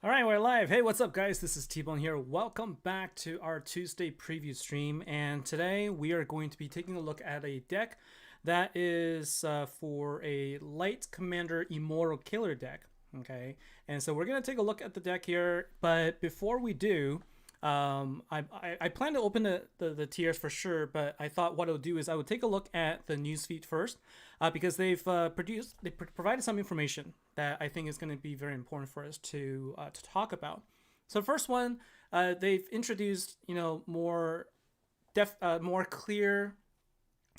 All right, we're live. Hey, what's up, guys? This is T-Bone here. Welcome back to our Tuesday preview stream. And today we are going to be taking a look at a deck that is for a Light Commander Immortal Killer deck. Okay, and so we're going to take a look at the deck here. But before we do, I plan to open the tiers for sure, but I thought what I would do is I would take a look at the newsfeed first, because they've provided some information that I think is going to be very important for us to talk about. So first one, they've introduced more more clear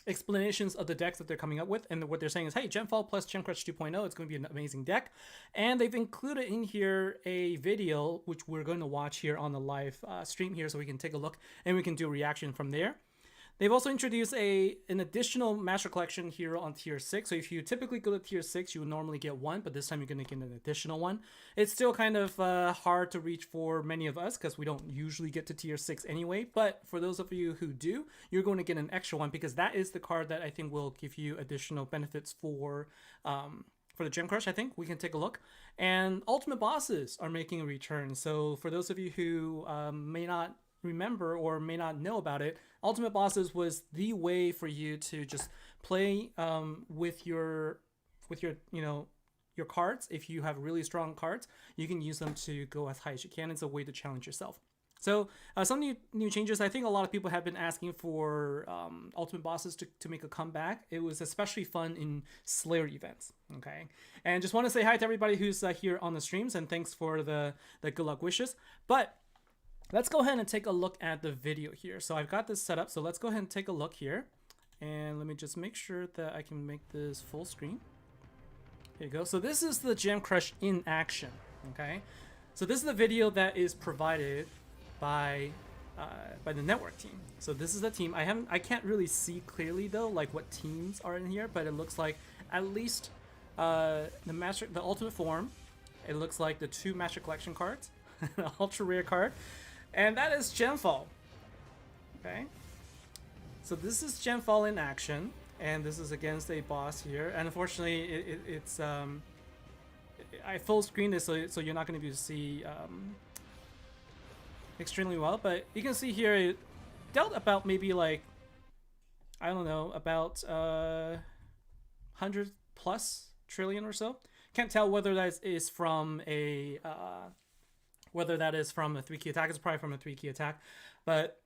explanations of the decks that they're coming up with, and what they're saying is, hey, Gemfall plus Gemcrush 2.0, it's going to be an amazing deck. And they've included in here a video which we're going to watch here on the live stream here, so we can take a look and we can do a reaction from there. They've also introduced an additional Master Collection hero on Tier 6. So if you typically go to Tier 6, you would normally get one, but this time you're going to get an additional one. It's still kind of hard to reach for many of us because we don't usually get to Tier 6 anyway. But for those of you who do, you're going to get an extra one because that is the card that I think will give you additional benefits for the Gem Crush. I think we can take a look. And Ultimate Bosses are making a return. So for those of you who may not remember or may not know about it, Ultimate Bosses was the way for you to just play with your your cards. If you have really strong cards, you can use them to go as high as you can. It's a way to challenge yourself. So some new changes. I think a lot of people have been asking for Ultimate Bosses to make a comeback. It was especially fun in Slayer events. Okay, and just want to say hi to everybody who's here on the streams, and thanks for the good luck wishes. But let's go ahead and take a look at the video here. So I've got this set up, so let's go ahead and take a look here. And let me just make sure that I can make this full screen. Here you go. So this is the Gem Crush in action, okay? So this is the video that is provided by the network team. So this is the team. I can't really see clearly though, like what teams are in here, but it looks like at least the ultimate form. It looks like the 2 Master Collection cards, an ultra rare card. And that is Gemfall. Okay. So this is Gemfall in action, and this is against a boss here. And unfortunately, it's I full screen this, so you're not going to be able to see extremely well. But you can see here it dealt about maybe like, I don't know, about 100 plus trillion or so. Can't tell whether that is from a 3-key attack. It's probably from a 3-key attack, but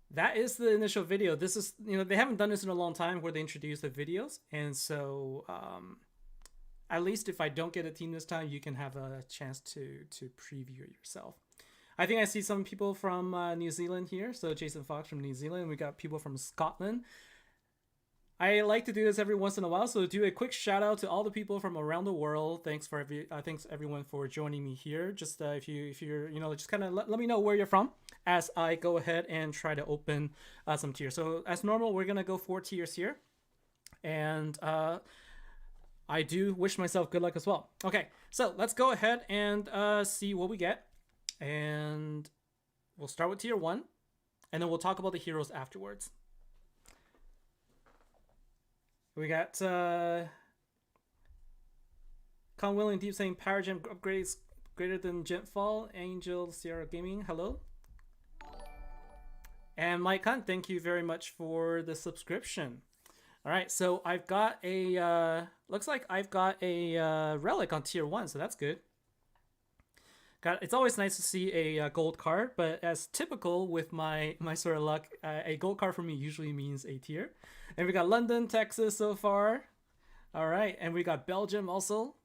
that is the initial video. This is, they haven't done this in a long time where they introduce the videos, and so at least if I don't get a team this time, you can have a chance to preview it yourself. I think I see some people from New Zealand here. So Jason Fox from New Zealand. We got people from Scotland. I like to do this every once in a while, so do a quick shout out to all the people from around the world. Thanks everyone for joining me here. Just if you're just kind of let me know where you're from as I go ahead and try to open some tiers. So as normal, we're gonna go 4 tiers here, and I do wish myself good luck as well. Okay, so let's go ahead and see what we get, and we'll start with tier 1, and then we'll talk about the heroes afterwards. We got Con Willing Deep saying Power Gem upgrades greater than Gemfall. Angel Sierra Gaming, hello. And Mike Hunt, thank you very much for the subscription. All right, so I've got a looks like I've got a Relic on tier 1, so that's good. It's always nice to see a gold card, but as typical with my sort of luck, a gold card for me usually means a tier. And we got London, Texas so far. All right, and we got Belgium also.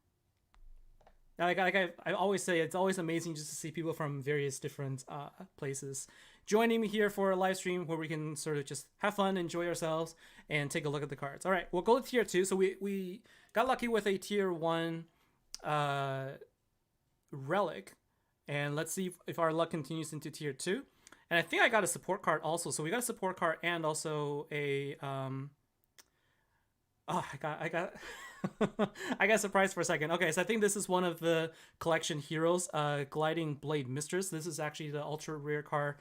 Now, like I always say, it's always amazing just to see people from various different places joining me here for a live stream where we can sort of just have fun, enjoy ourselves, and take a look at the cards. All right, we'll go to tier 2. So we got lucky with a tier 1 Relic. And let's see if our luck continues into tier 2. And I think I got a support card also. So we got a support card and also a I got I got surprised for a second. Okay, so I think this is one of the collection heroes, Gliding Blade Mistress. This is actually the ultra rare card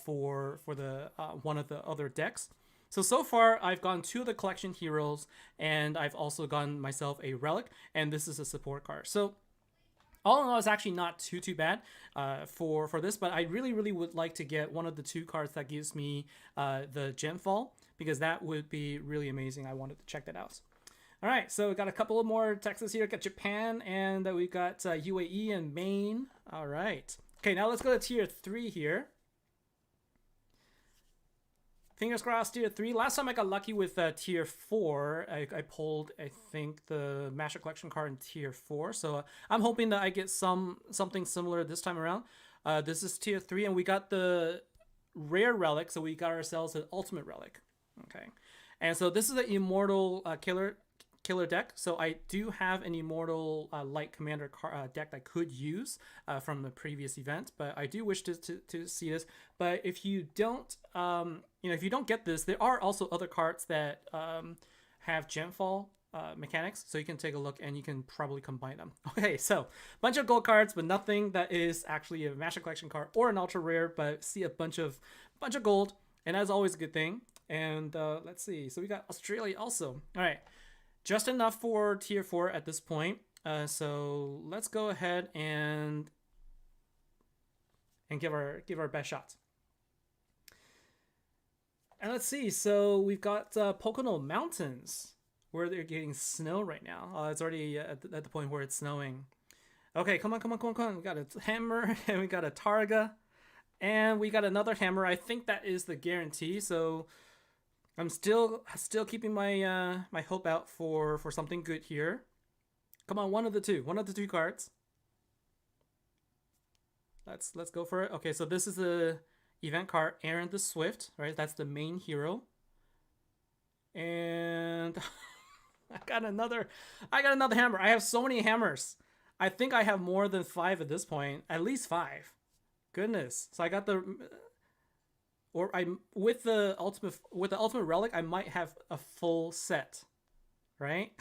for the one of the other decks. So far I've gotten 2 of the collection heroes, and I've also gotten myself a Relic, and this is a support card. So all in all, it's actually not too bad for this, but I really would like to get one of the 2 cards that gives me the Gemfall, because that would be really amazing. I wanted to check that out. All right, so we got a couple of more Texas here. We got Japan, and we got UAE and Maine. All right. Okay, now let's go to tier 3 here. Fingers crossed, tier 3. Last time I got lucky with tier 4. I pulled, I think, the Master Collection card in tier 4. So I'm hoping that I get something similar this time around. This is tier 3, and we got the rare relic. So we got ourselves an ultimate relic. Okay. And so this is an immortal killer deck. So I do have an immortal light commander deck that I could use from the previous event, but I do wish to see this. But if you don't if you don't get this, there are also other cards that have Gemfall mechanics, so you can take a look and you can probably combine them. Okay, so bunch of gold cards, but nothing that is actually a Master Collection card or an ultra rare, but see a bunch of gold, and that's always a good thing. And let's see, so we got Australia also. All right, just enough for tier 4 at this point. So let's go ahead and give our best shots. And let's see, so we've got Pocono Mountains, where they're getting snow right now. It's already at the point where it's snowing. Okay, come on. We got a hammer, and we got a Targa, and we got another hammer. I think that is the guarantee, so I'm still keeping my my hope out for something good here. Come on, one of the two cards. Let's go for it. Okay, so this is the event card, Aaron the Swift, right? That's the main hero. And I got another hammer. I have so many hammers. I think I have more than 5 at this point. At least 5. Goodness. So I got with the ultimate relic, I might have a full set, right?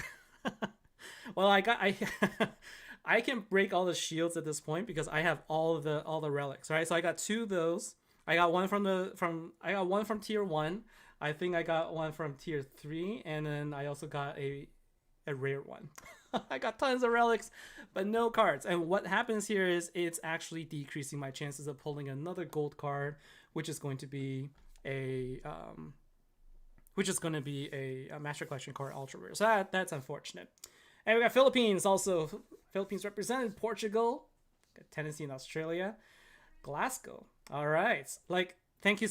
Well, I can break all the shields at this point because I have all the relics, right? So I got 2 of those. I got one from tier 1. I think I got one from tier 3, and then I also got a rare one. I got tons of relics, but no cards. And what happens here is it's actually decreasing my chances of pulling another gold card, which is going to be a Master Collection card, ultra rare. So that's unfortunate. And we got Philippines also. Philippines represented, Portugal, got Tennessee and Australia, Glasgow. All right, thank you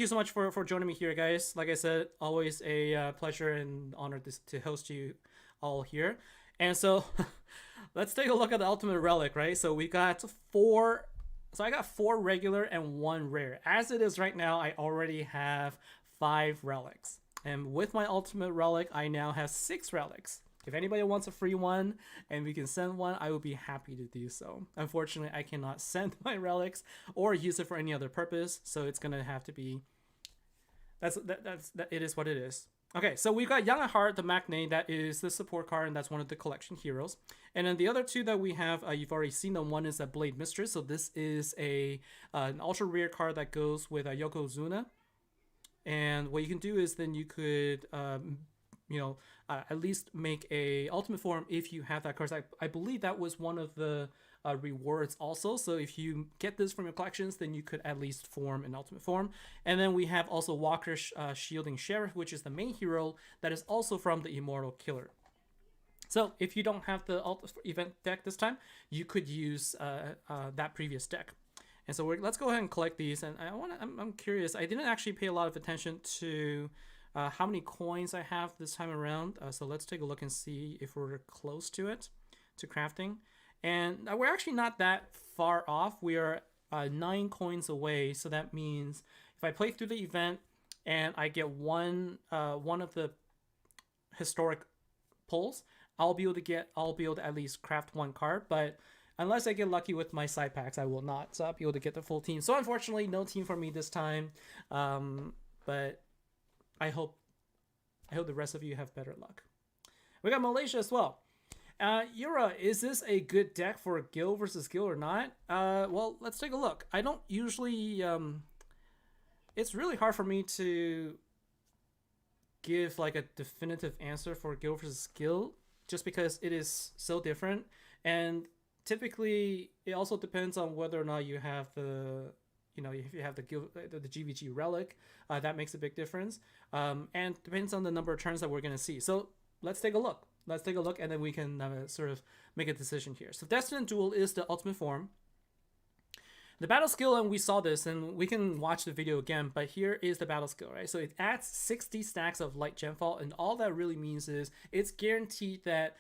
so much for joining me here, guys. Like I said, always a pleasure and honor to host you all here. And so let's take a look at the ultimate relic, right? So we got 4. So I got 4 regular and 1 rare. As it is right now, I already have 5 relics, and with my ultimate relic, I now have 6 relics. If anybody wants a free one and we can send one, I would be happy to do so. Unfortunately, I cannot send my relics or use it for any other purpose, so it's gonna have to be. It is what it is. Okay, so we've got Young at Heart, the Macne, that is the support card, and that's one of the collection heroes. And then the other 2 that we have, you've already seen them. One is a Blade Mistress, so this is an ultra rare card that goes with Yokozuna. And what you can do is then you could at least make a ultimate form if you have that card. I believe that was one of the rewards also. So if you get this from your collections, then you could at least form an ultimate form. And then we have also Walker Shielding Sheriff, which is the main hero that is also from the Immortal Killer. So if you don't have the event deck this time, you could use that previous deck. And so let's go ahead and collect these. And I'm curious. I didn't actually pay a lot of attention to how many coins I have this time around. So let's take a look and see if we're close to it, to crafting. And we're actually not that far off. We are 9 coins away. So that means if I play through the event and I get one of the historic pulls, I'll be able to at least craft 1 card. But unless I get lucky with my side packs, I will not be able to get the full team. So unfortunately, no team for me this time. But I hope the rest of you have better luck. We got Malaysia as well. Yura, is this a good deck for Gil versus Gil or not? Well, let's take a look. I don't usually... it's really hard for me to give like a definitive answer for Gil versus Gil, just because it is so different. And typically it also depends on whether or not you have the, if you have the GVG Relic, that makes a big difference. And depends on the number of turns that we're going to see. So let's take a look. And then we can sort of make a decision here. So Destined Duel is the ultimate form. The battle skill, and we saw this, and we can watch the video again, but here is the battle skill, right? So it adds 60 stacks of Light Gemfall, and all that really means is it's guaranteed that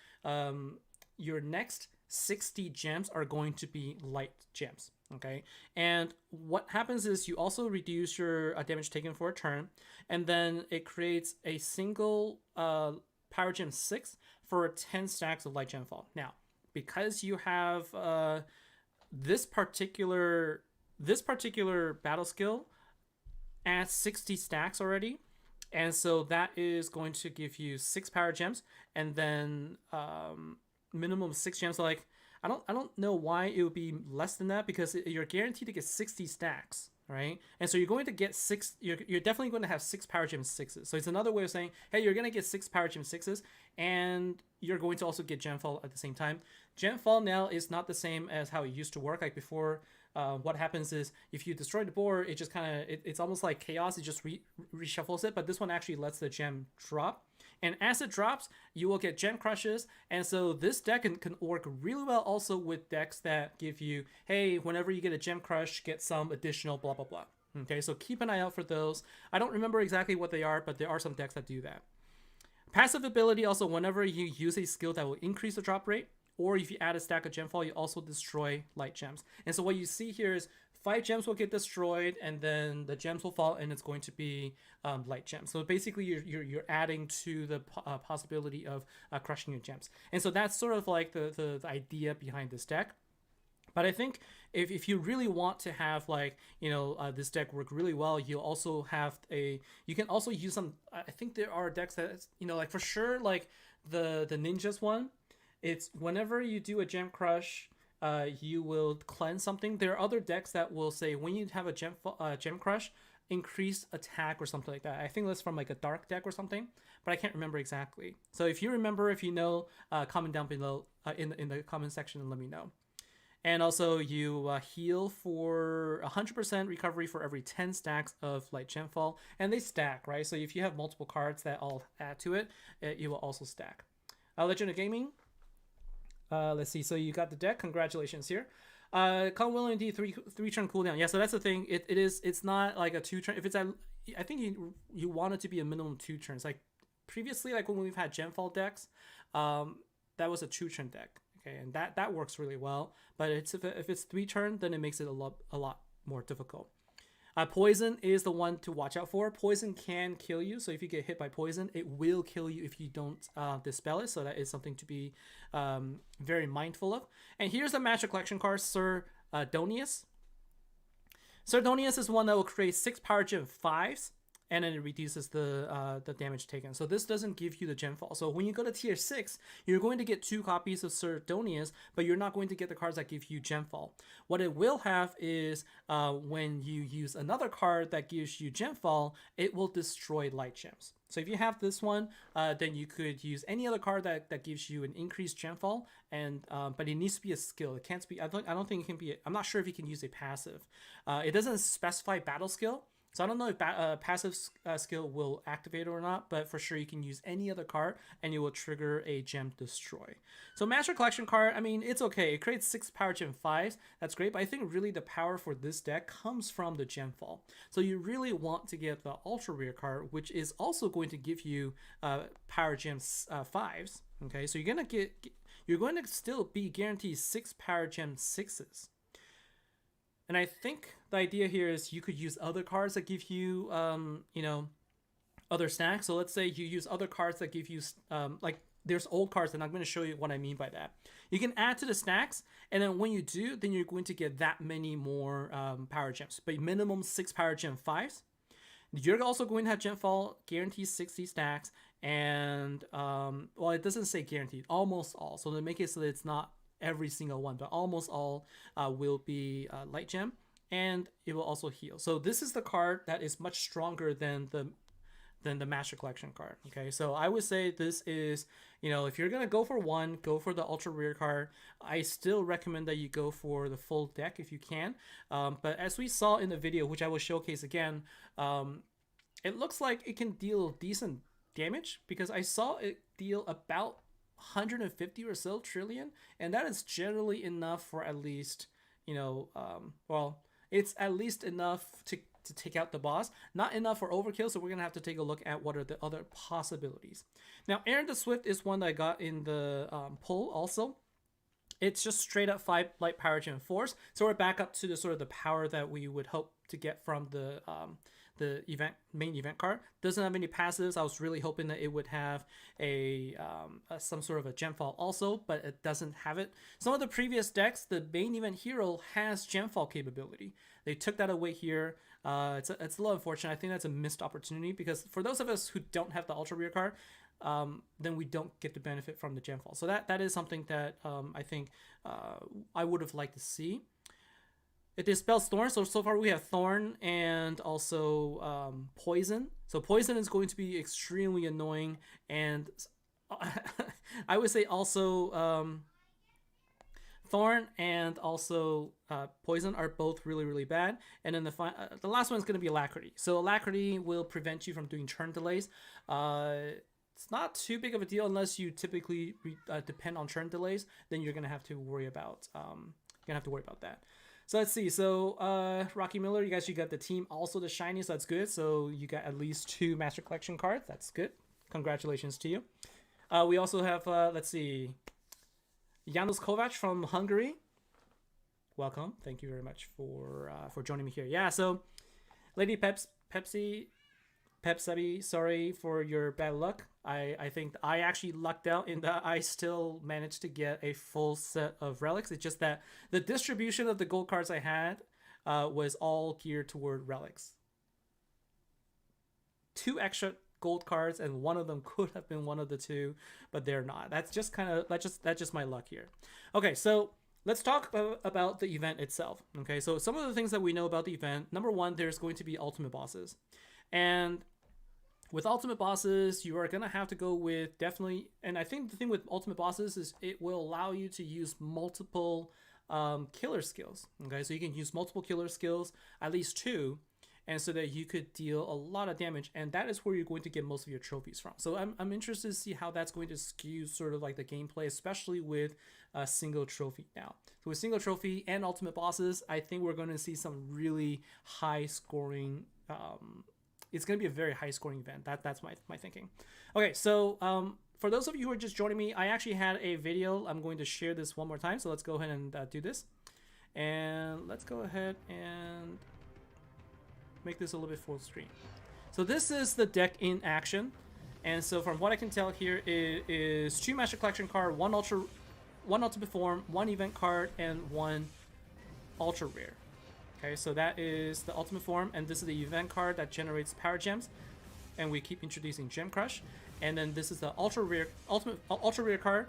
your next 60 gems are going to be light gems, okay? And what happens is you also reduce your damage taken for a turn, and then it creates a single Power Gem 6 for 10 stacks of Light Gemfall. Now, because you have this particular battle skill adds 60 stacks already, and so that is going to give you 6 power gems, and then minimum 6 gems. So like I don't know why it would be less than that, because you're guaranteed to get 60 stacks, right? And so you're going to get 6. You're definitely going to have 6 power gem 6s. So it's another way of saying, hey, you're going to get 6 power gem 6s, and you're going to also get Gemfall at the same time. Gemfall now is not the same as how it used to work. Like before, what happens is if you destroy the board, it just kind of it's almost like chaos. It just reshuffles it. But this one actually lets the gem drop. And as it drops, you will get gem crushes. And so this deck can work really well also with decks that give you, hey, whenever you get a gem crush, get some additional blah, blah, blah. Okay, so keep an eye out for those. I don't remember exactly what they are, but there are some decks that do that. Passive ability also, whenever you use a skill that will increase the drop rate, or if you add a stack of Gemfall, you also destroy light gems. And so what you see here is 5 gems will get destroyed, and then the gems will fall, and it's going to be light gems. So basically, you're adding to the possibility of crushing your gems. And so that's sort of like the idea behind this deck. But I think if you really want to have like, this deck work really well, you can also use some, I think there are decks that, like for sure, like the Ninjas one, it's whenever you do a gem crush, you will cleanse something. There are other decks that will say when you have a gem crush, increase attack or something like that. I think that's from like a dark deck or something, but I can't remember exactly. So if you remember, if you know, comment down below in the comment section and let me know. And also you heal for 100% recovery for every 10 stacks of Light Gemfall, and they stack, right? So if you have multiple cards that all add to it, it will also stack. Legend of Gaming. Let's see. So you got the deck. Congratulations here. Come will indeed three turn cooldown. Yeah. So that's the thing. It's not like a 2 turn. If it's I think you want it to be a minimum 2 turns. Like previously, like when we've had Gemfall decks, that was a 2 turn deck. Okay, and that works really well. But if it's 3 turn, then it makes it a lot more difficult. Poison is the one to watch out for. Poison can kill you, so if you get hit by poison, it will kill you if you don't dispel it. So that is something to be very mindful of. And here's the Master Collection card, Sir Donius. Sir Donius is one that will create 6 Power Gem 5s, and then it reduces the damage taken. So this doesn't give you the Gemfall. So when you go to tier 6, you're going to get 2 copies of Sir Donius, but you're not going to get the cards that give you Gemfall. What it will have is when you use another card that gives you Gemfall, it will destroy light gems. So if you have this one, then you could use any other card that gives you an increased Gemfall, and but it needs to be a skill. It can't be. I don't think it can be. I'm not sure if you can use a passive. It doesn't specify battle skill. So I don't know if passive skill will activate or not, but for sure you can use any other card and it will trigger a gem destroy. So Master Collection card, I mean, it's okay. It creates 6 Power Gem 5s. That's great, but I think really the power for this deck comes from the Gemfall. So you really want to get the Ultra Rare card, which is also going to give you Power Gem 5s. Okay, so you're going to still be guaranteed 6 Power Gem 6s. And I think the idea here is you could use other cards that give you, other stacks. So let's say you use other cards that give you, like there's old cards, and I'm going to show you what I mean by that. You can add to the stacks, and then when you do, then you're going to get that many more Power Gems, but minimum 6 Power Gem 5s. You're also going to have Gemfall, guaranteed 60 stacks, and, well, it doesn't say guaranteed, almost all. So to make it so that it's not every single one, but almost all will be light gem, and it will also heal. So this is the card that is much stronger than than the Master Collection card. Okay, so I would say this is, you know, if you're gonna go for one, go for the ultra rare card. I still recommend that you go for the full deck if you can. But as we saw in the video, which I will showcase again, it looks like it can deal decent damage, because I saw it deal about 150 or so trillion, and that is generally enough for at least, you know, well, it's at least enough to take out the boss. Not enough for overkill, so we're gonna have to take a look at what are the other possibilities. Now, Aaron the Swift is one that I got in the poll also. It's just straight up 5 light power gem force, so we're back up to the sort of the power that we would hope to get from the main event card. Doesn't have any passives. I was really hoping that it would have a some sort of a gemfall also, but it doesn't have it. Some of the previous decks, the main event hero has gemfall capability. They took that away here. It's a little unfortunate. I think that's a missed opportunity, because for those of us who don't have the ultra rare card, then we don't get the benefit from the gemfall. So that is something that I think I would have liked to see. It dispels Thorn, so far we have Thorn and also Poison. So Poison is going to be extremely annoying, and I would say also Thorn and also Poison are both really, really bad. And then the last one is going to be Alacrity. So Alacrity will prevent you from doing turn delays. It's not too big of a deal unless you typically depend on turn delays. Then you're gonna have to worry about that. So let's see. So Rocky Miller, you got the team also the shiny, so that's good. So you got at least 2 Master Collection cards. That's good. Congratulations to you. We also have let's see, Janusz Kovac from Hungary. Welcome. Thank you very much for joining me here. Yeah. So Lady Pepsi, sorry for your bad luck. I think I actually lucked out in that I still managed to get a full set of relics. It's just that the distribution of the gold cards I had was all geared toward relics. 2 extra gold cards, and one of them could have been one of the 2, but they're not. That's just my luck here. Okay, so let's talk about the event itself. Okay, so some of the things that we know about the event. Number 1, there's going to be ultimate bosses, and with ultimate bosses, you are going to have to go with definitely, and I think the thing with ultimate bosses is it will allow you to use multiple killer skills. Okay, so you can use multiple killer skills, at least 2, and so that you could deal a lot of damage, and that is where you're going to get most of your trophies from. So I'm interested to see how that's going to skew sort of like the gameplay, especially with a single trophy now. So with single trophy and ultimate bosses, I think we're going to see some really high scoring it's going to be a very high scoring event. That's my thinking. Okay, so for those of you who are just joining me, I actually had a video. I'm going to share this one more time. So let's go ahead and do this. And let's go ahead and make this a little bit full screen. So this is the deck in action. And so from what I can tell here, it is 2 Master Collection card, 1 ultimate form, 1 event card, and 1 ultra rare. Okay, so that is the ultimate form, and this is the event card that generates power gems, and we keep introducing Gem Crush. And then this is the ultra rare card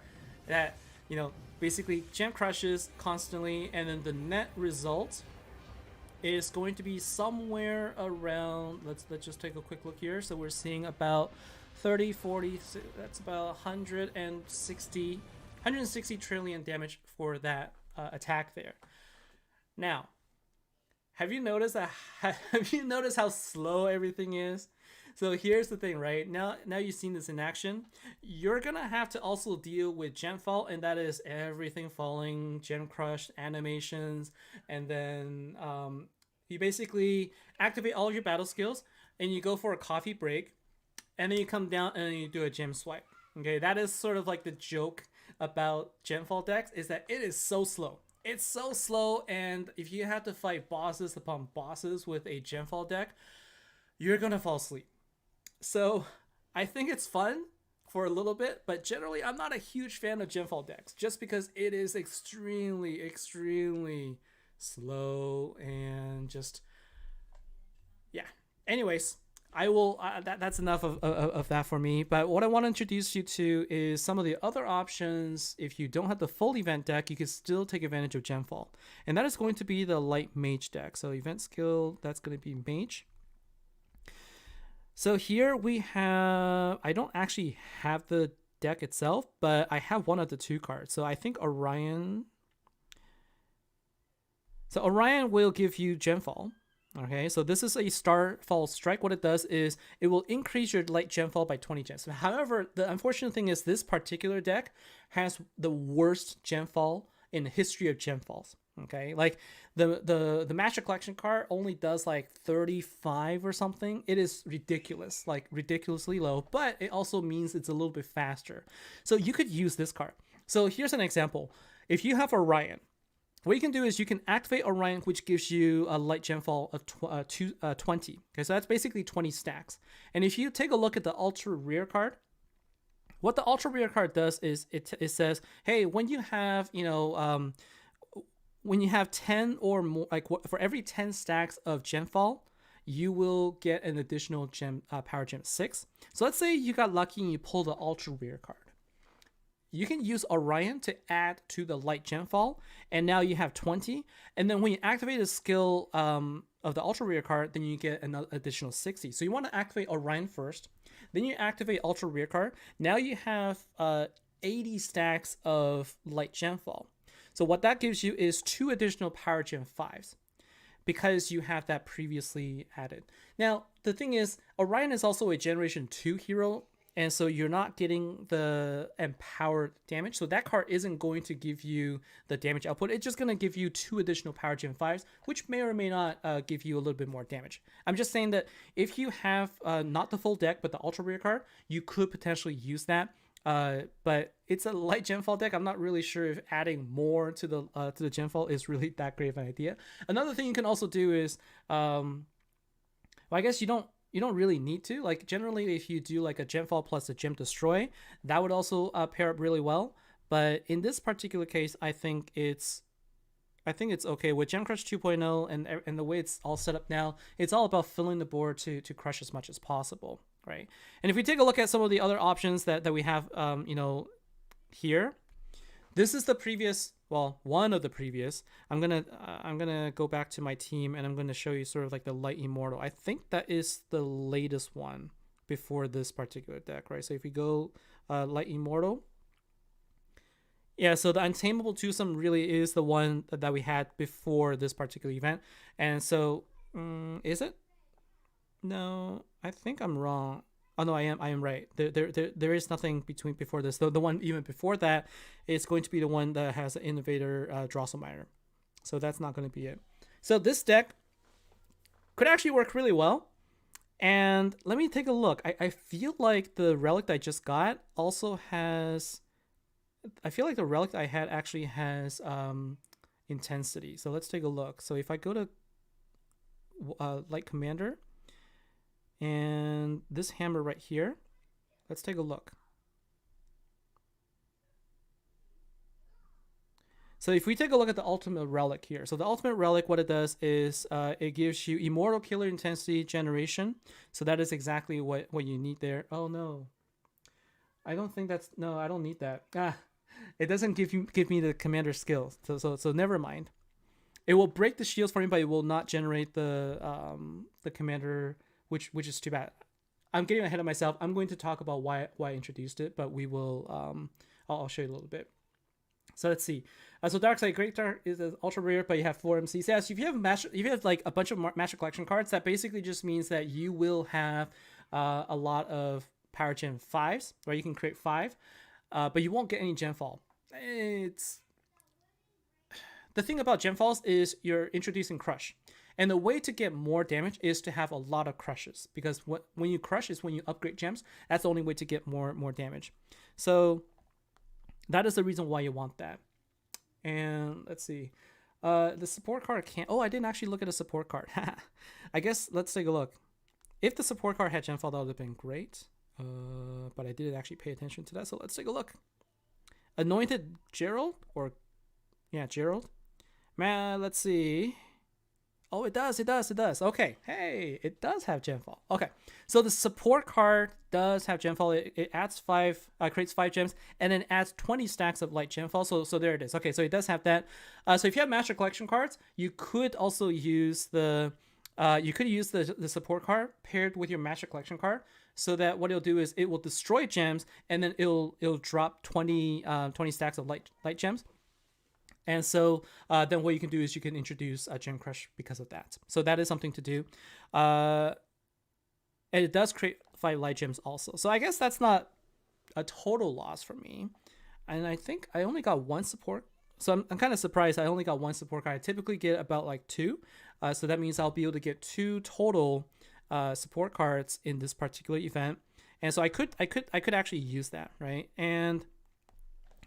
that, you know, basically Gem Crushes constantly, and then the net result is going to be somewhere around, let's just take a quick look here. So we're seeing about 30, 40, that's about 160 trillion damage for that attack there. Now, have you noticed how slow everything is? So here's the thing, right? Now you've seen this in action. You're gonna have to also deal with Gemfall, and that is everything falling, Gem Crush, animations, and then you basically activate all of your battle skills, and you go for a coffee break, and then you come down and you do a gem swipe. Okay, that is sort of like the joke about Gemfall decks, is that it is so slow. It's so slow, and if you have to fight bosses upon bosses with a Gemfall deck, you're gonna fall asleep. So I think it's fun for a little bit, but generally I'm not a huge fan of Gemfall decks, just because it is extremely, extremely slow and just, yeah. Anyways, I will. That's enough of that for me. But what I want to introduce you to is some of the other options. If you don't have the full event deck, you can still take advantage of Gemfall, and that is going to be the Light Mage deck. So event skill, that's going to be Mage. So here we have, I don't actually have the deck itself, but I have one of the 2 cards. So I think Orion. So Orion will give you Gemfall. Okay, so this is a Starfall Strike. What it does is it will increase your light Gemfall by 20 gems. However, the unfortunate thing is this particular deck has the worst Gemfall in the history of Gemfalls. Okay, like the Master Collection card only does like 35 or something. It is ridiculous, like ridiculously low, but it also means it's a little bit faster. So you could use this card. So here's an example. If you have Orion, what you can do is you can activate Orion, which gives you a light Gemfall of 20. Okay, so that's basically 20 stacks. And if you take a look at the Ultra Rare card, what the Ultra Rare card does is it says, hey, when you have, when you have 10 or more, like for every 10 stacks of Gemfall, you will get an additional Power Gem 6. So let's say you got lucky and you pull the Ultra Rare card. You can use Orion to add to the light Gemfall, and now you have 20. And then when you activate the skill of the Ultra Rare card, then you get an additional 60. So you want to activate Orion first, then you activate Ultra Rare card. Now you have 80 stacks of light Gemfall. So what that gives you is 2 additional Power Gem 5s because you have that previously added. Now, the thing is, Orion is also a Generation 2 hero, and so you're not getting the empowered damage. So that card isn't going to give you the damage output. It's just going to give you 2 additional Power Gem 5s, which may or may not give you a little bit more damage. I'm just saying that if you have not the full deck, but the Ultra Rare card, you could potentially use that. But it's a light Gemfall deck. I'm not really sure if adding more to the Gemfall is really that great of an idea. Another thing you can also do is, well, I guess you don't really need to. Like generally, if you do like a Gemfall plus a Gem Destroy, that would also pair up really well. But in this particular case, I think it's okay with Gem Crush 2.0 and the way it's all set up now. It's all about filling the board to crush as much as possible, right? And if we take a look at some of the other options that we have, here, this is the previous. Well, one of the previous. I'm gonna go back to my team and I'm gonna show you sort of like the Light Immortal. I think that is the latest one before this particular deck, right? So if we go Light Immortal, yeah. So the Untamable Twosome really is the one that we had before this particular event. And so, is it? No, I think I'm wrong. Oh no, I am right. There is nothing before this. The one even before that is going to be the one that has an Innovator Drosselmeyer. So that's not going to be it. So this deck could actually work really well. And let me take a look. I feel like the Relic that I just got also has. I feel like the Relic that I had actually has intensity. So let's take a look. So if I go to Light Commander. And this hammer right here, let's take a look. So if we take a look at the Ultimate Relic here. So the Ultimate Relic, what it does is it gives you Immortal Killer Intensity Generation. So that is exactly what you need there. Oh no. I don't think that's, no, I don't need that. It doesn't give me the commander skills. So never mind. It will break the shields for me, but it will not generate the commander, which is too bad. I'm getting ahead of myself. I'm going to talk about why I introduced it, but we will. I'll show you a little bit. So let's see. So Darkside Great Dark is ultra rare, but you have 4 MCs. Yeah, so if you have like a bunch of Master Collection cards, that basically just means that you will have a lot of Power Gem 5s, where you can create 5, but you won't get any Gemfall. It's the thing about Gemfalls is you're introducing Crush. And the way to get more damage is to have a lot of crushes, because when you crush is when you upgrade gems. That's the only way to get more damage. So that is the reason why you want that. And let's see. The support card can't... Oh, I didn't actually look at a support card. I guess let's take a look. If the support card had Gemfall, that would have been great. But I didn't actually pay attention to that, so let's take a look. Anointed Gerald? Or... Yeah, Gerald. Man, let's see... Oh, it does. Okay. Hey, it does have Gemfall. Okay. So the support card does have Gemfall. It adds 5, creates 5 gems, and then adds 20 stacks of light Gemfall. So there it is. Okay, so it does have that. So if you have Master Collection cards, you could also use the you could use the support card paired with your Master Collection card, so that what it'll do is it will destroy gems, and then it'll drop 20 stacks of light gems. And so then what you can do is you can introduce a Gem Crush because of that. So that is something to do. And it does create 5 light gems also. So I guess that's not a total loss for me. And I think I only got 1 support. So I'm kind of surprised I only got 1 support card. I typically get about like 2. So that means I'll be able to get 2 total support cards in this particular event. And so I could actually use that, right? And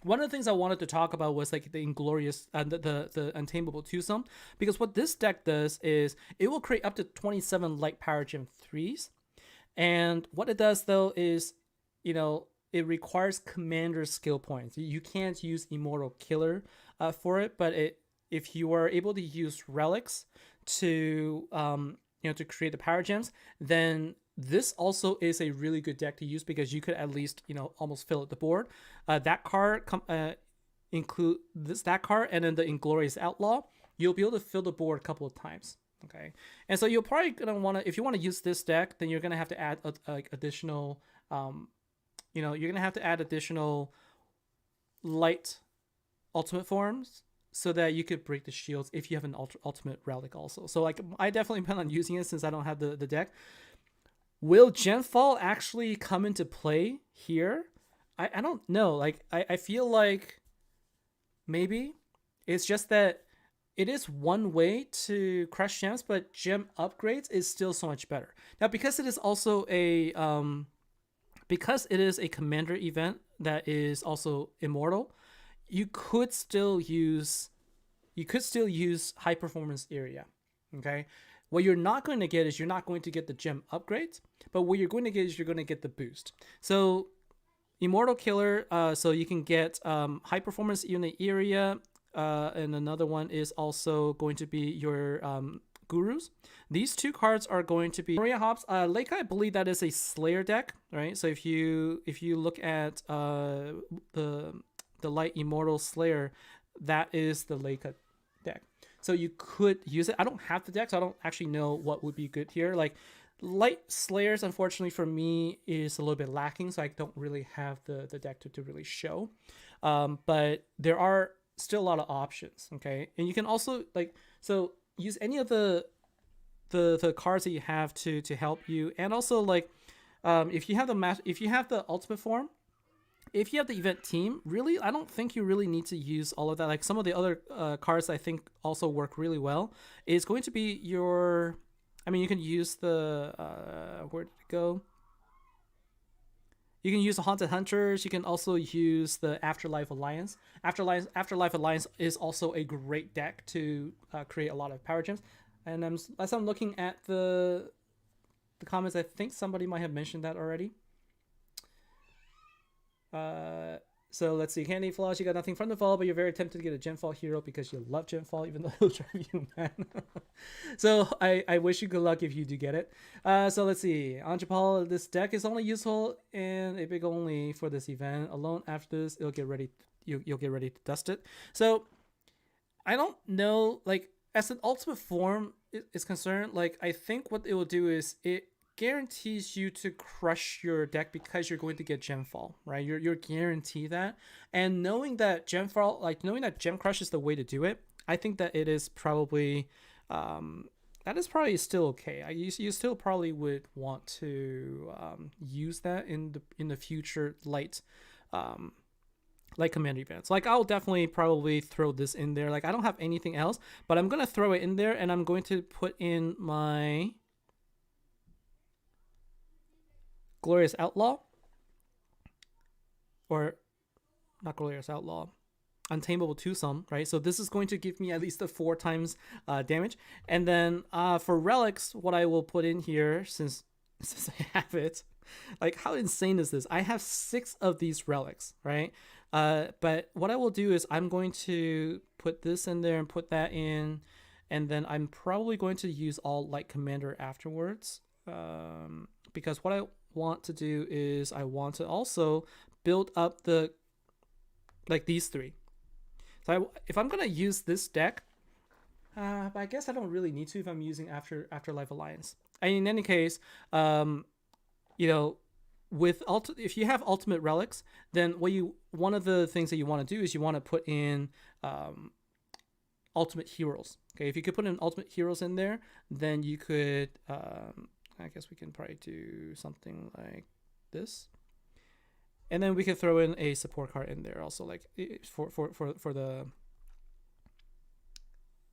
one of the things I wanted to talk about was like the Inglorious, the Untamable Twosome, because what this deck does is it will create up to 27 Light Power Gem 3s. And what it does though is, you know, it requires commander skill points. You can't use Immortal Killer for it, but if you are able to use relics to to create the power gems, then this also is a really good deck to use, because you could at least almost fill up the board. That card include that card, and then the Inglorious Outlaw. You'll be able to fill the board a couple of times. Okay, and so you're probably gonna want to, if you want to use this deck, then you're gonna have to add additional, you're gonna have to add additional light ultimate forms, so that you could break the shields if you have an ultimate relic also. So like, I definitely plan on using it since I don't have the deck. Will Gemfall actually come into play here? I don't know. Like, I feel like maybe. It's just that it is one way to crush gems, but gem upgrades is still so much better. Now, because it is also a commander event that is also immortal, you could still use high performance area. Okay. What you're not going to get is you're not going to get the gem upgrades, but what you're going to get is you're going to get the boost. So Immortal Killer, so you can get high performance in the area, and another one is also going to be your Gurus. These 2 cards are going to be Maria Hobbs. Leica, I believe that is a Slayer deck, right? So if you look at the Light Immortal Slayer, that is the Leica deck. So you could use it. I don't have the deck, so I don't actually know what would be good here. Like, Light Slayers, unfortunately for me, is a little bit lacking, so I don't really have the deck to really show. But there are still a lot of options, okay? And you can also, like, so use any of the cards that you have to help you. And also, like, if you have the ultimate form, if you have the event team, really, I don't think you really need to use all of that. Like, some of the other cards I think also work really well is going to be your, I mean, you can use the, where did it go? You can use the Haunted Hunters. You can also use the Afterlife Alliance. Afterlife Alliance is also a great deck to create a lot of power gems. And as I'm looking at the comments, I think somebody might have mentioned that already. So let's see. Candy Flaws, you got nothing from the fall, but you're very tempted to get a Gemfall hero because you love Gemfall, even though it'll drive you mad. So I wish you good luck if you do get it. So let's see. Anjapal, this deck is only useful and a big only for this event. Alone after this, it'll get ready. You'll get ready to dust it. So I don't know. Like, as an ultimate form is concerned, like, I think what it will do is it guarantees you to crush your deck because you're going to get Gemfall, right? You're guaranteed that, and knowing that Gemfall, like knowing that Gem Crush is the way to do it, I think that it is probably still okay. You still probably would want to use that in the future light commander events. Like, I'll definitely probably throw this in there. Like, I don't have anything else, but I'm gonna throw it in there, and I'm going to put in my Glorious Outlaw, or not Glorious Outlaw, Untamable Twosome, right? So this is going to give me at least 4 times damage. And then for relics, what I will put in here, since I have it, like, how insane is this? I have 6 of these relics, right? But what I will do is I'm going to put this in there and put that in, and then I'm probably going to use all Light Commander afterwards, because what I want to do is I want to also build up these 3. So if I'm gonna use this deck, but I guess I don't really need to if I'm using Afterlife Alliance. And in any case, you know, if you have ultimate relics, then one of the things that you want to do is you want to put in ultimate heroes. Okay, if you could put in ultimate heroes in there, then you could I guess we can probably do something like this. And then we could throw in a support card in there also, like for the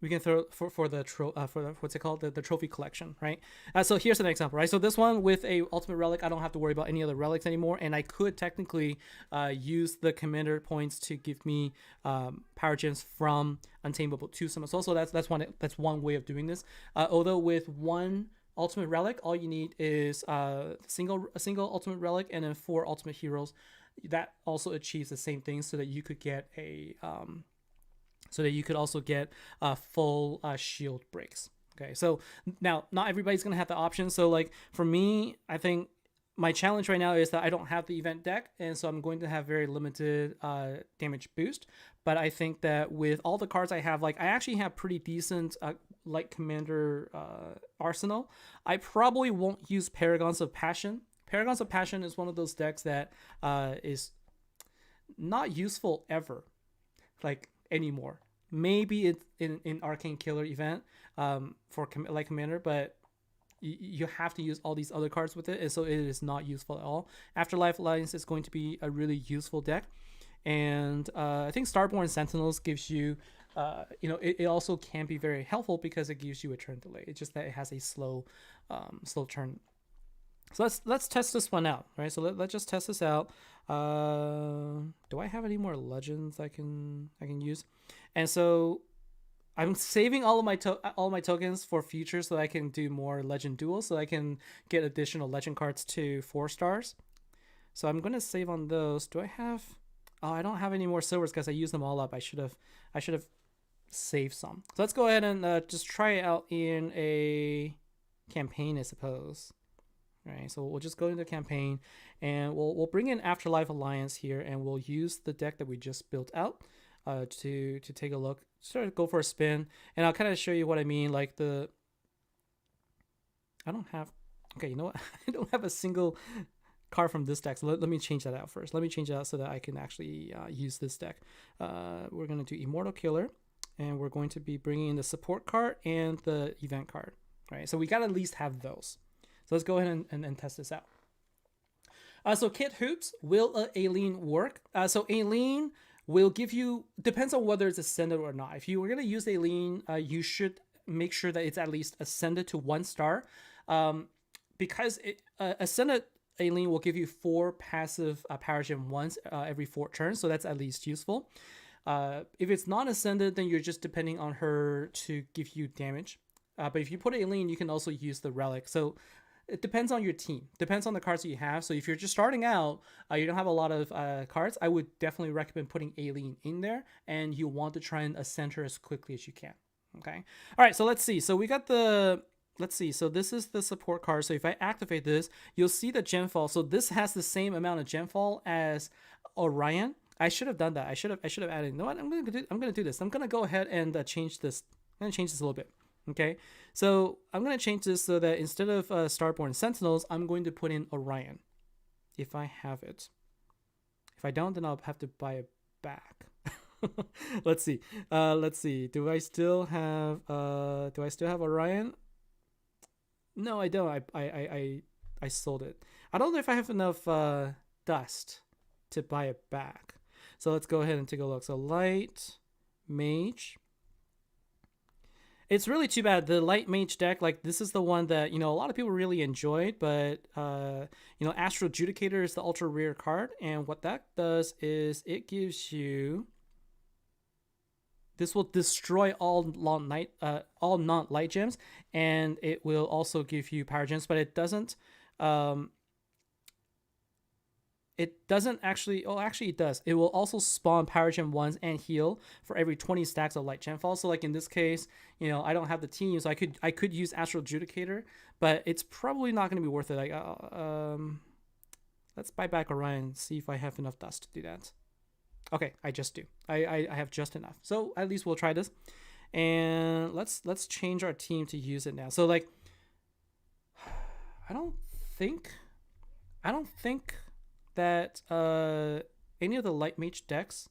we can throw for the what's it called, the trophy collection, right? So here's an example, right? So this one with a ultimate relic, I don't have to worry about any other relics anymore, and I could technically use the commander points to give me power gems from Untamable to some. So that's one way of doing this. Although with one ultimate relic, all you need is a single ultimate relic and then 4 ultimate heroes. That also achieves the same thing, so that you could get a so that you could also get full shield breaks. Okay, so now not everybody's gonna have the option. So like for me, I think my challenge right now is that I don't have the event deck, and so I'm going to have very limited damage boost. But I think that with all the cards I have, like I actually have pretty decent Light Commander arsenal. I probably won't use Paragons of Passion. Paragons of Passion is one of those decks that is not useful ever, like anymore. Maybe it's in Arcane Killer event for Light Commander, but you have to use all these other cards with it, and so it is not useful at all. Afterlife Alliance is going to be a really useful deck, and I think Starborn Sentinels gives you, it also can be very helpful because it gives you a turn delay. It's just that it has a slow turn. So let's test this one out, right? So let's just test this out. Do I have any more legends I can use? And so I'm saving all of my tokens for future, so I can do more legend duels, so I can get additional legend cards to 4 stars. So I'm gonna save on those. Do I have? Oh, I don't have any more silvers because I used them all up. I should have saved some. So let's go ahead and just try it out in a campaign, I suppose. Right, so we'll just go into campaign, and we'll bring in Afterlife Alliance here, and we'll use the deck that we just built out to take a look, sort of go for a spin, and I'll kind of show you what I mean. Like I don't have, okay, you know what? I don't have a single card from this deck, so let me change that out first. Let me change it out so that I can actually use this deck. We're going to do Immortal Killer, and we're going to be bringing in the support card and the event card, right? So we got to at least have those. So let's go ahead and test this out. So Kit Hoops, will Aileen work? So Aileen will give you, depends on whether it's ascended or not. If you were going to use Aileen, you should make sure that it's at least ascended to 1 star. Because ascended Aileen will give you 4 passive power gem once every 4 turns, so that's at least useful. If it's not ascended, then you're just depending on her to give you damage. But if you put Aileen, you can also use the Relic. So it depends on your team, depends on the cards that you have. So if you're just starting out, you don't have a lot of cards, I would definitely recommend putting Aileen in there, and you want to try and ascend her as quickly as you can. Okay. All right. So let's see. So we got let's see. So this is the support card. So if I activate this, you'll see the gemfall. So this has the same amount of gemfall as Orion. I should have done that. I should have added. You know what? I'm gonna do this. I'm gonna go ahead and change this. I'm gonna change this a little bit. Okay, so I'm going to change this so that instead of Starborn Sentinels, I'm going to put in Orion, if I have it. If I don't, then I'll have to buy it back. Let's see. Do I still have Orion? No, I don't. I sold it. I don't know if I have enough dust to buy it back. So let's go ahead and take a look. So Light Mage. It's really too bad. The Light Mage deck, like this is the one that, a lot of people really enjoyed, but, Astro Judicator is the ultra rare card. And what that does is it gives you, this will destroy all non-light gems, and it will also give you power gems, but it doesn't actually, actually it does. It will also spawn power gem 1s and heal for every 20 stacks of light gemfall. So like in this case, I don't have the team, so I could use Astro Judicator, but it's probably not going to be worth it. Like, let's buy back Orion, see if I have enough dust to do that. Okay, I just do. I have just enough. So at least we'll try this. and let's change our team to use it now. So like, I don't think that any of the Light Mage decks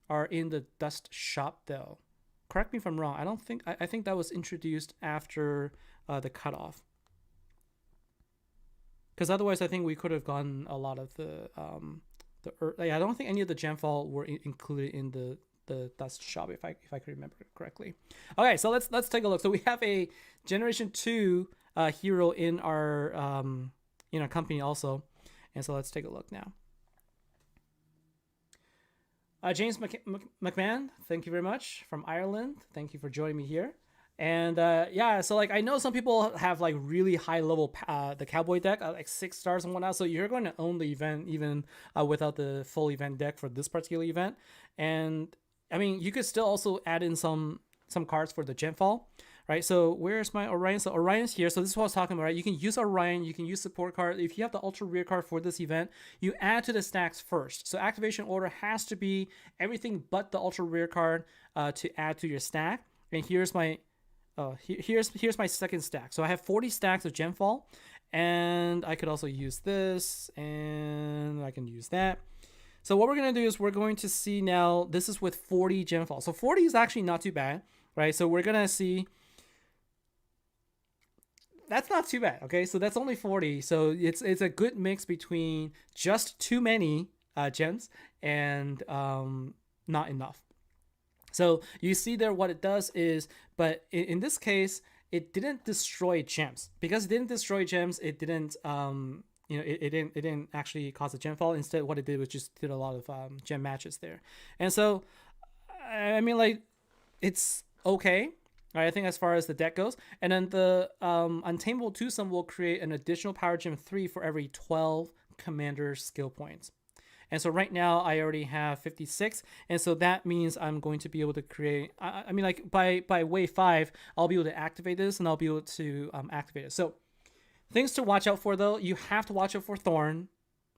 are in the Dust Shop though. Correct me if I'm wrong. I think that was introduced after the cutoff. Because otherwise, I think we could have gotten a lot of the I don't think any of the Gemfall were included in the Dust Shop, if I could remember correctly. Okay, so let's take a look. So we have a Generation 2 hero in our company also, and so let's take a look now. James McMahon, thank you very much, from Ireland. Thank you for joining me here. And yeah, so like I know some people have like really high level the Cowboy deck, like 6 stars and whatnot. So you're going to own the event even without the full event deck for this particular event. And I mean, you could still also add in some cards for the Genfall, right? So where's my Orion? So Orion's here. So this is what I was talking about, right? You can use Orion, you can use support card. If you have the ultra rare card for this event, you add to the stacks first. So activation order has to be everything but the ultra rare card to add to your stack. And here's my here's my second stack. So I have 40 stacks of Genfall, and I could also use this, and I can use that. So what we're going to do is we're going to see now, this is with 40 Genfall. So 40 is actually not too bad, right? So we're going to see, that's not too bad, okay? So that's only 40. So it's a good mix between just too many gens and not enough. So you see there what it does is, but in this case, it didn't destroy gems. Because it didn't destroy gems, it didn't it didn't actually cause a gem fall. Instead, what it did was just did a lot of gem matches there. And so, I mean, like, it's okay, right? I think as far as the deck goes. And then the Untamable Twosome will create an additional Power Gem 3 for every 12 Commander skill points. And so right now I already have 56, and so that means I'm going to be able to create, I mean, like by wave 5, I'll be able to activate this, and I'll be able to activate it. So things to watch out for, though. You have to watch out for Thorn.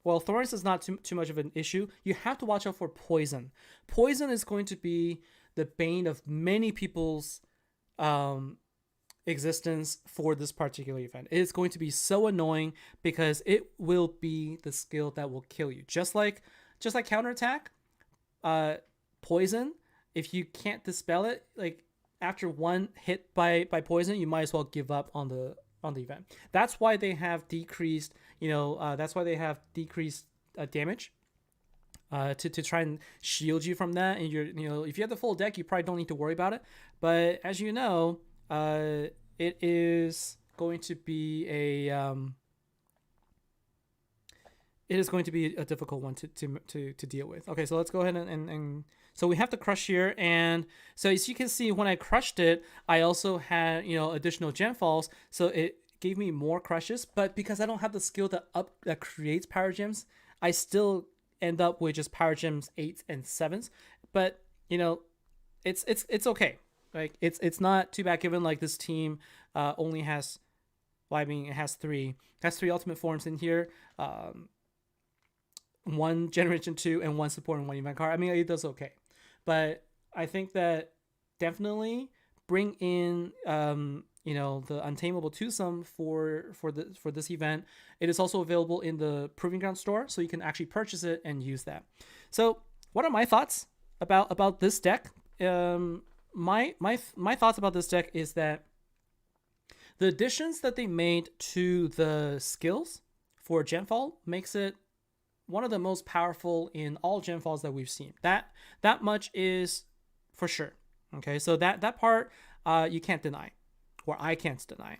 Well, Thorns is not too much of an issue. You have to watch out for Poison. Poison is going to be the bane of many people's existence for this particular event. It is going to be so annoying because it will be the skill that will kill you. Just like counterattack, poison, if you can't dispel it, like after one hit by poison, you might as well give up on the event. That's why they have decreased, damage. To try and shield you from that. And if you have the full deck, you probably don't need to worry about it. But as you know, it is going to be a difficult one to deal with. Okay, so let's go ahead and so we have the crush here, and so as you can see, when I crushed it, I also had additional gem falls, so it gave me more crushes. But because I don't have the skill that creates power gems, I still end up with just power gems 8s and 7s. But it's okay. Like it's not too bad, given like this team only has, well, I mean, it has three ultimate forms in here, 1 Generation 2 and 1 support and 1 event card. I mean, it does okay, but I think that definitely bring in the Untamable Twosome for this event. It is also available in the Proving Ground store, so you can actually purchase it and use that. So what are my thoughts about this deck? My thoughts about this deck is that the additions that they made to the skills for Genfall makes it one of the most powerful in all Genfalls that we've seen. That much is for sure. Okay, so that part you can't deny, or I can't deny,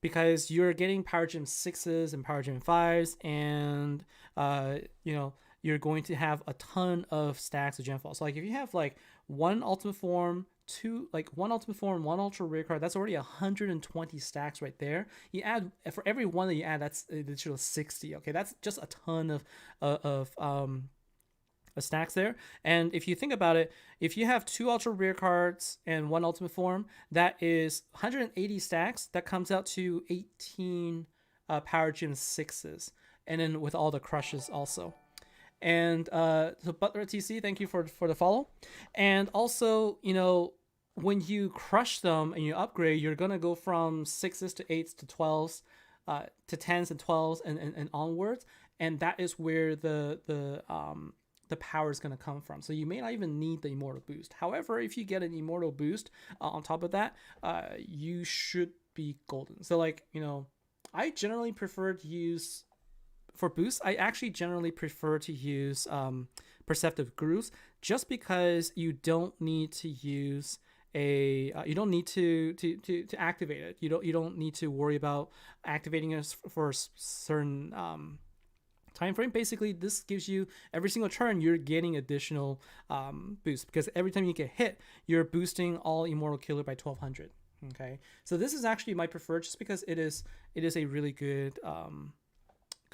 because you're getting Power Gem 6s and Power Gem 5s, and you're going to have a ton of stacks of Genfall. So like if you have like 1 ultimate form, 1 ultimate form, 1 ultra rare card, that's already 120 stacks right there. You add, for every one that you add, that's additional 60. Okay, that's just a ton of stacks there. And if you think about it, if you have 2 ultra rare cards and 1 ultimate form, that is 180 stacks. That comes out to 18 Power Gem 6s, and then with all the crushes also. And so Butler TC, thank you for the follow. And also, when you crush them and you upgrade, you're gonna go from 6s to 8s to 12s, to 10s and 12s and onwards, and that is where the power is going to come from. So you may not even need the immortal boost. However, if you get an immortal boost on top of that, you should be golden. So like, you know, I generally prefer to use, for boosts, I actually generally prefer to use perceptive grooves, just because you don't need to use you don't need to activate it. You don't need to worry about activating it for a certain time frame. Basically, this gives you every single turn you're getting additional boost, because every time you get hit, you're boosting all immortal killer by 1200. Okay, so this is actually my preferred, just because it is a really good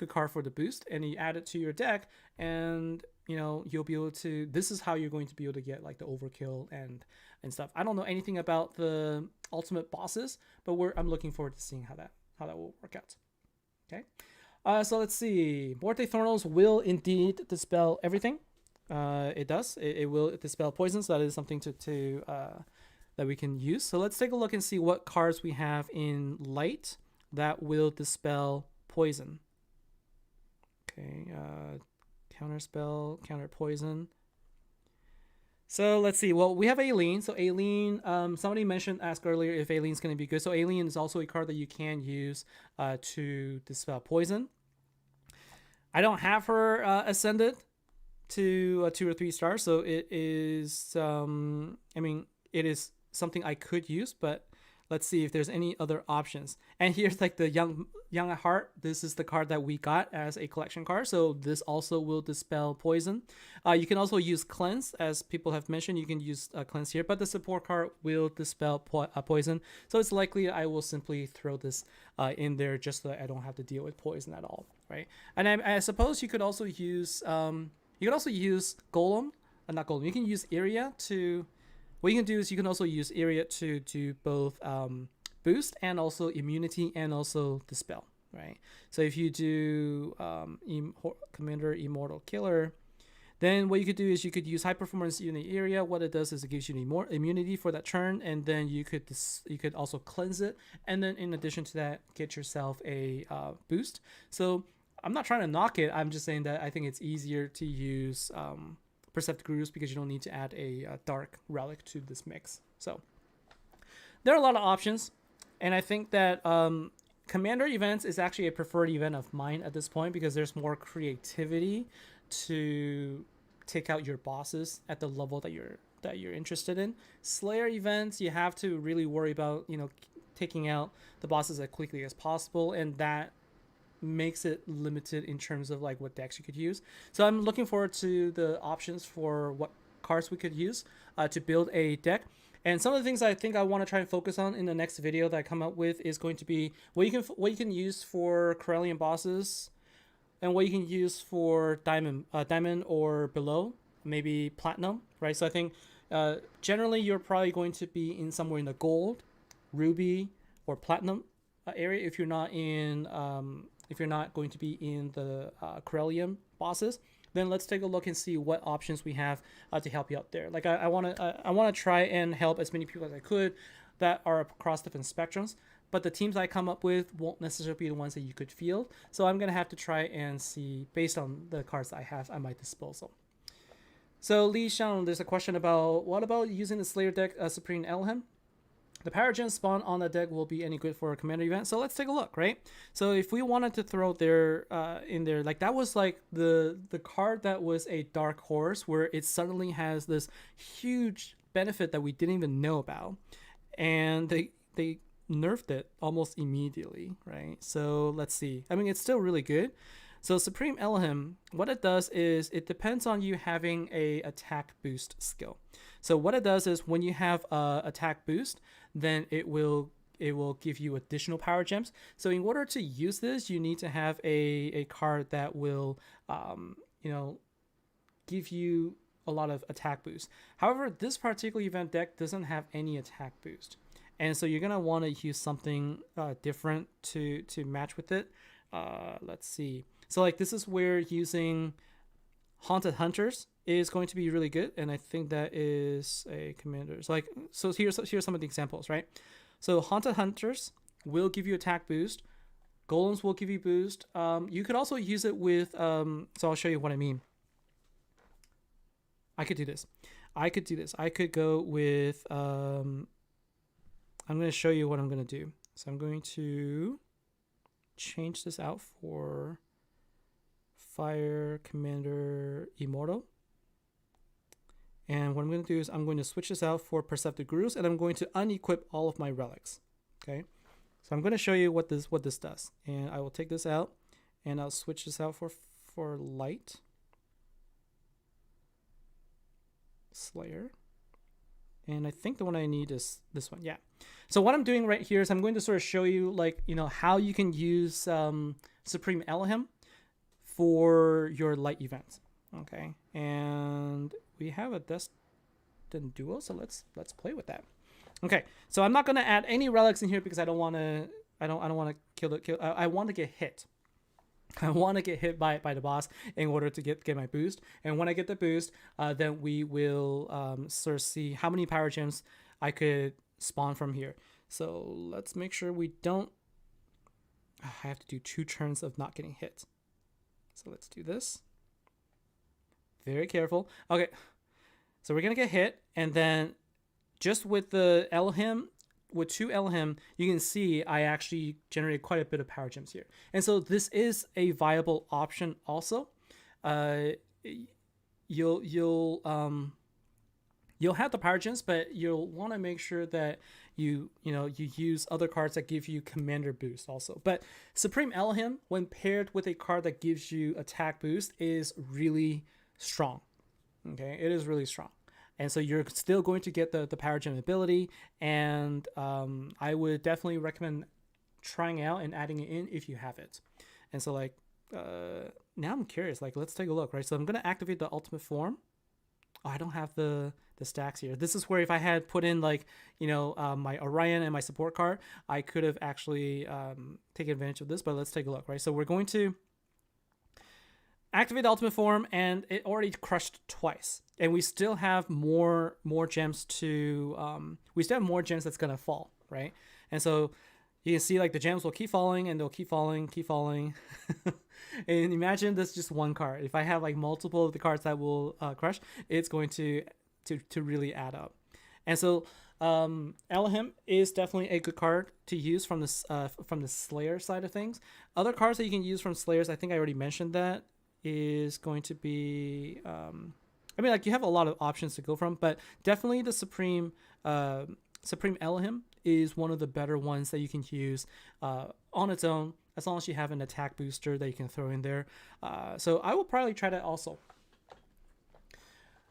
card for the boost, and you add it to your deck, and you know, you'll be able to, this is how you're going to be able to get like the overkill and stuff. I don't know anything about the ultimate bosses, but I'm looking forward to seeing how that will work out. Okay, so let's see. Morte Thornals will indeed dispel everything. It does. It will dispel poison, so that is something to that we can use. So let's take a look and see what cards we have in light that will dispel poison. Okay, counter spell, counter poison. So let's see. Well, we have Aileen. So Aileen, somebody asked earlier if Aileen's going to be good. So Aileen is also a card that you can use to dispel poison. I don't have her ascended to 2 or 3 stars, so it is. I mean, it is something I could use, but let's see if there's any other options. And here's like the young at heart. This is the card that we got as a collection card, so this also will dispel poison. You can also use cleanse, as people have mentioned. You can use cleanse here, but the support card will dispel poison, so it's likely I will simply throw this in there just so that I don't have to deal with poison at all, right? And I suppose you could also use golem, not golem. You can use area to. What you can do is you can also use area to do both boost and also immunity and also dispel, right? So if you do Commander Immortal Killer, then what you could do is you could use high performance unit area. What it does is it gives you more immunity for that turn, and then you could also cleanse it, and then in addition to that, get yourself a boost. So I'm not trying to knock it. I'm just saying that I think it's easier to use Perceptive Grooves, because you don't need to add a dark relic to this mix. So there are a lot of options, and I think that Commander events is actually a preferred event of mine at this point, because there's more creativity to take out your bosses at the level that you're interested in. Slayer events, you have to really worry about, you know, taking out the bosses as quickly as possible, and that makes it limited in terms of like what decks you could use. So I'm looking forward to the options for what cards we could use to build a deck. And some of the things I think I want to try and focus on in the next video that I come up with is going to be what you can use for Corellian bosses, and what you can use for diamond or below, maybe platinum, right? So I think generally you're probably going to be in somewhere in the gold, ruby, or platinum area if you're not going to be in the Corellian bosses. Then let's take a look and see what options we have to help you out there. Like I want to try and help as many people as I could that are across different spectrums, but the teams I come up with won't necessarily be the ones that you could field. So I'm gonna have to try and see, based on the cards I have at my disposal. So Lee Xiang, there's a question about what about using the Slayer deck Supreme Elohim? The power gem spawn on the deck will be any good for a commander event. So let's take a look, right? So if we wanted to throw there in there, like that was like the card that was a dark horse, where it suddenly has this huge benefit that we didn't even know about, and they nerfed it almost immediately, right? So let's see. I mean, it's still really good. So Supreme Elohim, what it does is it depends on you having a attack boost skill. So what it does is when you have attack boost, then it will give you additional power gems. So in order to use this, you need to have a card that will give you a lot of attack boost. However, this particular event deck doesn't have any attack boost, and so you're gonna want to use something different to match with it. Let's see. So like this is where using Haunted Hunters is going to be really good, and I think that is a commander. So here's some of the examples, right? So Haunted Hunters will give you attack boost. Golems will give you boost. You could also use it with, so I'll show you what I mean. I could do this. I could go with, I'm going to show you what I'm going to do. So I'm going to change this out for Fire Commander Immortal. And what I'm going to do is I'm going to switch this out for Perceptive Gurus, and I'm going to unequip all of my relics. Okay. So I'm going to show you what this does. And I will take this out, and I'll switch this out for Light Slayer. And I think the one I need is this one. Yeah. So what I'm doing right here is I'm going to sort of show you, like, you know, how you can use Supreme Elohim for your light events. Okay. And we have a Destined Duo, so let's play with that. Okay. So I'm not going to add any relics in here because I don't want to kill. I want to get hit. I want to get hit by the boss in order to get my boost. And when I get the boost, then we will sort of see how many power gems I could spawn from here. So let's make sure we don't... I have to do 2 turns of not getting hit. So let's do this. Very careful. Okay. So we're going to get hit. And then just with the Elohim... with 2 Elohim, you can see I actually generated quite a bit of power gems here. And so this is a viable option also. You'll have the power gems, but you'll want to make sure that you use other cards that give you commander boost also. But Supreme Elohim, when paired with a card that gives you attack boost, is really strong. Okay, it is really strong. And so you're still going to get the power gem ability, and I would definitely recommend trying out and adding it in if you have it. And so like now I'm curious, like let's take a look, right? So I'm going to activate the ultimate form. Oh, I don't have the stacks here. This is where if I had put in like, my Orion and my support card, I could have actually taken advantage of this, but let's take a look, right? So we're going to activate the ultimate form, and it already crushed twice, and we still have more gems to we still have more gems that's gonna fall, right? And so you can see like the gems will keep falling, and they'll keep falling and imagine this just one card. If I have like multiple of the cards that will crush, it's going to really add up. And so Elohim is definitely a good card to use from the Slayer side of things. Other cards that you can use from Slayers, I think I already mentioned that, is going to be you have a lot of options to go from, but definitely the Supreme Elohim is one of the better ones that you can use on its own, as long as you have an attack booster that you can throw in there. So I will probably try that also.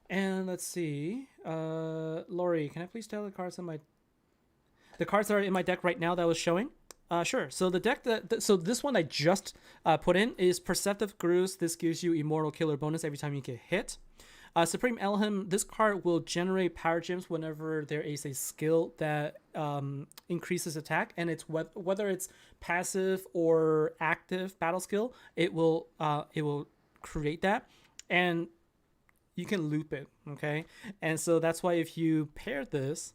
And let's see, Lori, can I please tell the cards that are in my deck right now that I was showing? Sure. So the deck so this one I just put in is Perceptive Gurus. This gives you Immortal Killer bonus every time you get hit. Supreme Elohim, this card will generate power gems whenever there is a skill that increases attack, and it's whether it's passive or active battle skill, it will create that, and you can loop it. Okay, and so that's why if you pair this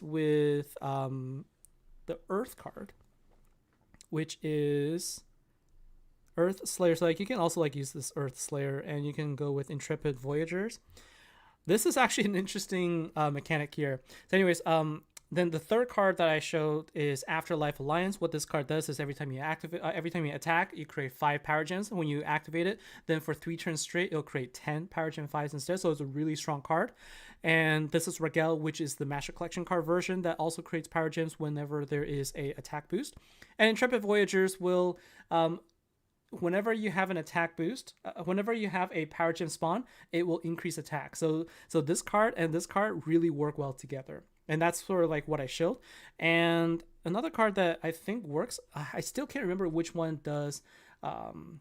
with the Earth card, which is Earth Slayer. So like you can also like use this Earth Slayer, and you can go with Intrepid Voyagers. This is actually an interesting mechanic here. So anyways, then the third card that I showed is Afterlife Alliance. What this card does is every time you attack, you create 5 power gems. When you activate it, then for 3 turns straight, it'll create 10 power gem 5s instead. So it's a really strong card. And this is Regel, which is the Master Collection card version that also creates power gems whenever there is a attack boost. And Intrepid Voyagers will, whenever you have an attack boost, whenever you have a power gem spawn, it will increase attack. So this card and this card really work well together. And that's sort of like what I showed. And another card that I think works, I still can't remember which one does. Let's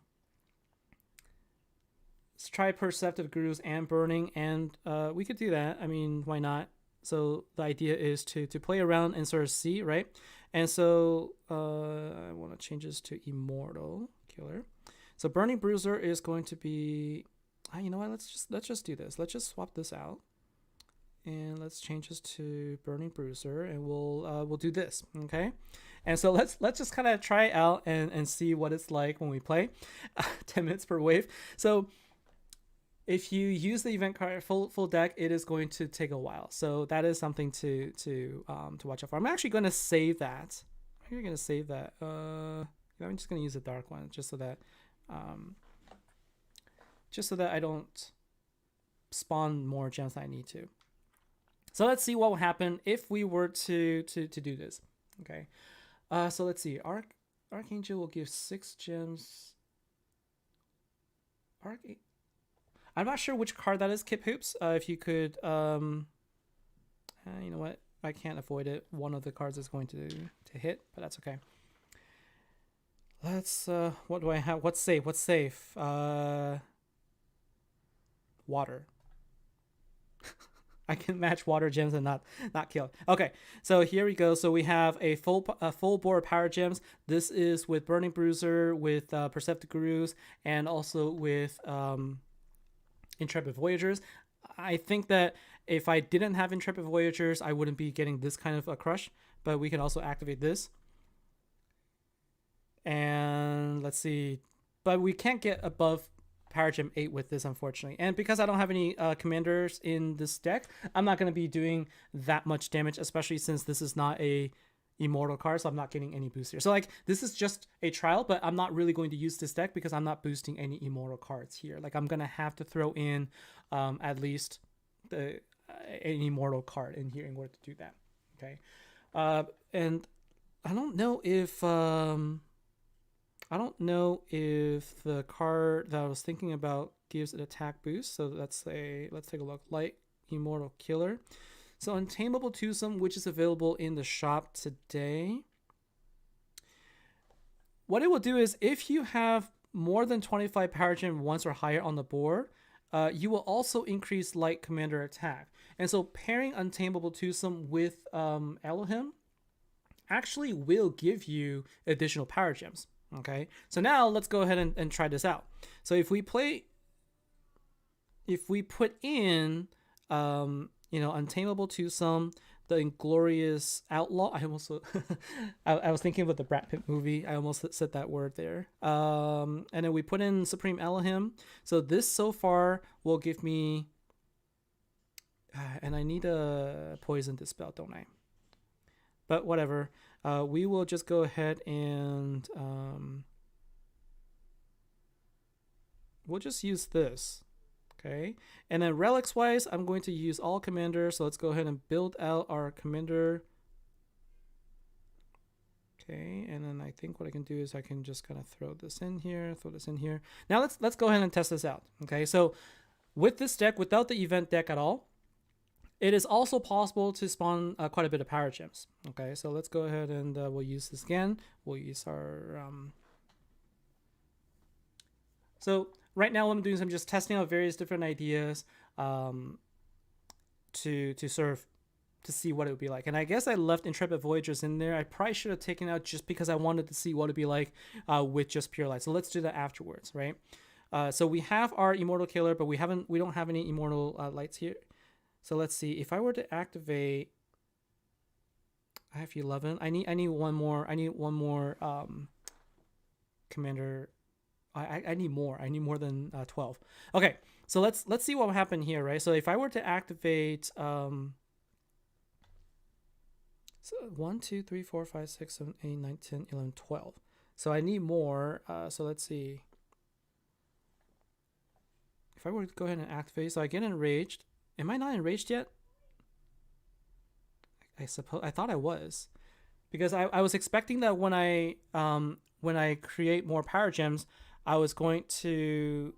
try Perceptive Gurus and Burning, and we could do that. I mean, why not? So the idea is to play around and sort of see, right? And so I want to change this to Immortal Killer. So Burning Bruiser is going to be, you know what? Let's just do this. Let's just swap this out, and let's change this to Burning Bruiser, and we'll do this, okay? And so let's just kind of try it out and see what it's like when we play. 10 minutes per wave. So if you use the event card full deck, it is going to take a while. So that is something to watch out for. I'm actually going to save that. I'm going to save that. I'm just going to use a dark one just so that I don't spawn more gems than I need to. So let's see what will happen if we were to do this. Okay. So let's see. Archangel will give 6 gems. I'm not sure which card that is, Kip Hoops. If you could, you know what? I can't avoid it. One of the cards is going to hit, but that's okay. Let's, what do I have? What's safe? What's safe? Water. I can match water gems and not kill. Okay, so here we go. So we have a full board of power gems. This is with Burning Bruiser, with Perceptive Gurus, and also with Intrepid Voyagers. I think that if I didn't have Intrepid Voyagers, I wouldn't be getting this kind of a crush, but we can also activate this. And let's see, but we can't get above Power Gem 8 with this, unfortunately. And because I don't have any commanders in this deck, I'm not going to be doing that much damage, especially since this is not a immortal card, so I'm not getting any boost here. So like, this is just a trial, but I'm not really going to use this deck because I'm not boosting any immortal cards here. Like, I'm going to have to throw in at least an immortal card in here in order to do that. Okay. And I don't know if the card that I was thinking about gives an attack boost. So let's take a look. Light Immortal Killer. So Untamable Twosome, which is available in the shop today. What it will do is, if you have more than 25 Power Gem once or higher on the board, you will also increase Light Commander attack. And so pairing Untamable Twosome with Elohim actually will give you additional Power Gems. Okay, so now let's go ahead and try this out. So if we put in, Untamable Twosome, the Inglorious Outlaw. I almost, I was thinking about the Brad Pitt movie. I almost said that word there. And then we put in Supreme Elohim. So this so far will give me, and I need a Poison Dispel, don't I? But whatever. We will just go ahead and we'll just use this. Okay. And then relics wise, I'm going to use all commanders. So let's go ahead and build out our commander. Okay. And then I think what I can do is I can just kind of throw this in here. Now let's go ahead and test this out. Okay. So with this deck, without the event deck at all, it is also possible to spawn quite a bit of power gems. Okay, so let's go ahead and we'll use this again. We'll use our... So right now what I'm doing is I'm just testing out various different ideas to see what it would be like. And I guess I left Intrepid Voyagers in there. I probably should have taken out just because I wanted to see what it'd be like with just pure light. So let's do that afterwards, right? So we have our Immortal Killer, but we don't have any Immortal Lights here. So let's see, if I were to activate, I have 11. I need one more. Commander. I need more. I need more than 12. Okay, so let's see what will happen here, right? So if I were to activate, so 1, 2, 3, 4, 5, 6, 7, 8, 9, 10, 11, 12. So I need more. So let's see. If I were to go ahead and activate, so I get enraged. Am I not enraged yet? I suppose I thought I was, because I was expecting that when I create more power gems, I was going to